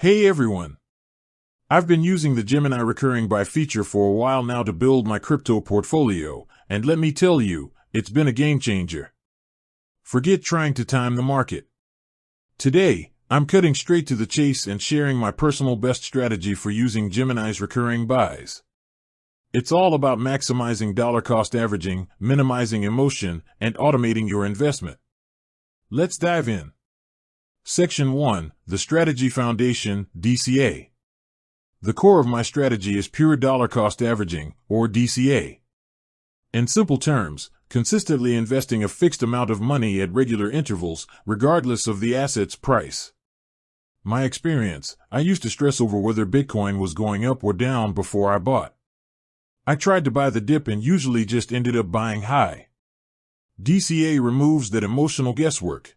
Hey everyone! I've been using the Gemini Recurring Buy feature for a while now to build my crypto portfolio, and let me tell you, it's been a game changer. Forget trying to time the market. Today, I'm cutting straight to the chase and sharing my personal best strategy for using Gemini's recurring buys. It's all about maximizing dollar cost averaging, minimizing emotion, and automating your investment. Let's dive in. Section 1, the Strategy Foundation, DCA. The core of my strategy is pure dollar cost averaging, or DCA. In simple terms, consistently investing a fixed amount of money at regular intervals, regardless of the asset's price. My experience, I used to stress over whether Bitcoin was going up or down before I bought. I tried to buy the dip and usually just ended up buying high. DCA removes that emotional guesswork.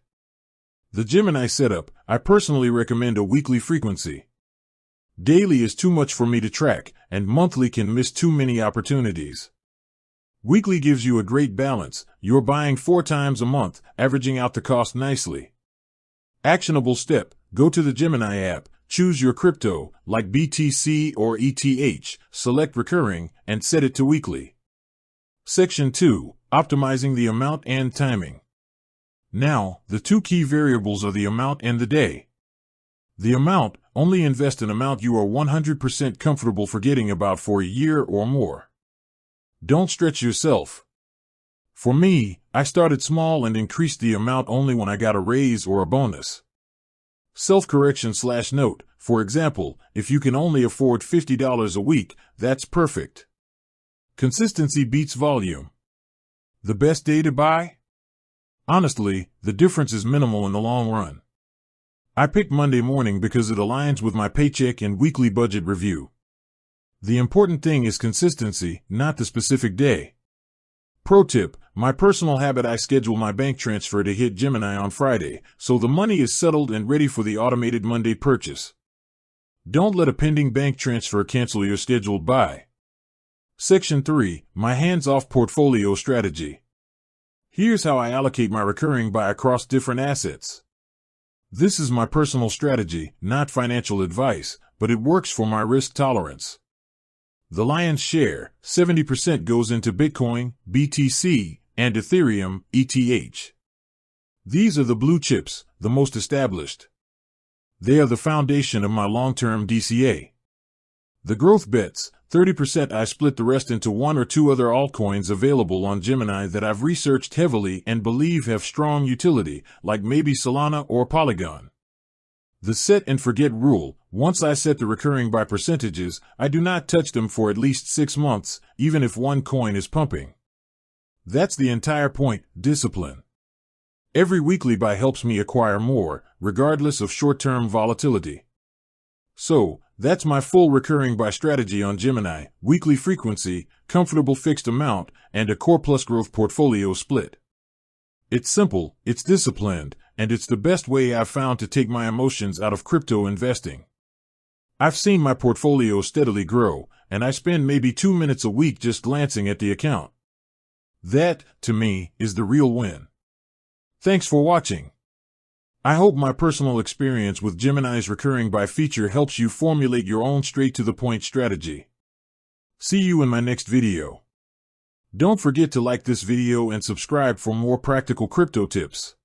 The Gemini setup, I personally recommend a weekly frequency. Daily is too much for me to track, and monthly can miss too many opportunities. Weekly gives you a great balance. You're buying 4 times a month, averaging out the cost nicely. Actionable step, go to the Gemini app, choose your crypto, like BTC or ETH, select recurring, and set it to weekly. Section 2, optimizing the amount and timing. Now, the 2 key variables are the amount and the day. The amount, only invest an amount you are 100% comfortable forgetting about for a year or more. Don't stretch yourself. For me, I started small and increased the amount only when I got a raise or a bonus. Self-correction/note, for example, if you can only afford $50 a week, that's perfect. Consistency beats volume. The best day to buy? Honestly, the difference is minimal in the long run. I picked Monday morning because it aligns with my paycheck and weekly budget review. The important thing is consistency, not the specific day. Pro tip, my personal habit: I schedule my bank transfer to hit Gemini on Friday, so the money is settled and ready for the automated Monday purchase. Don't let a pending bank transfer cancel your scheduled buy. Section 3, my hands-off portfolio strategy. Here's how I allocate my recurring buy across different assets. This is my personal strategy, not financial advice, but it works for my risk tolerance. The lion's share, 70%, goes into Bitcoin, BTC, and Ethereum, ETH. These are the blue chips, the most established. They are the foundation of my long-term DCA. The growth bets, 30%, I split the rest into 1 or 2 other altcoins available on Gemini that I've researched heavily and believe have strong utility, like maybe Solana or Polygon. The set and forget rule: once I set the recurring buy percentages, I do not touch them for at least 6 months, even if one coin is pumping. That's the entire point: discipline. Every weekly buy helps me acquire more, regardless of short-term volatility. So, that's my full recurring buy strategy on Gemini: weekly frequency, comfortable fixed amount, and a core plus growth portfolio split. It's simple, it's disciplined, and it's the best way I've found to take my emotions out of crypto investing. I've seen my portfolio steadily grow, and I spend maybe 2 minutes a week just glancing at the account. That, to me, is the real win. Thanks for watching. I hope my personal experience with Gemini's recurring buy feature helps you formulate your own straight-to-the-point strategy. See you in my next video. Don't forget to like this video and subscribe for more practical crypto tips.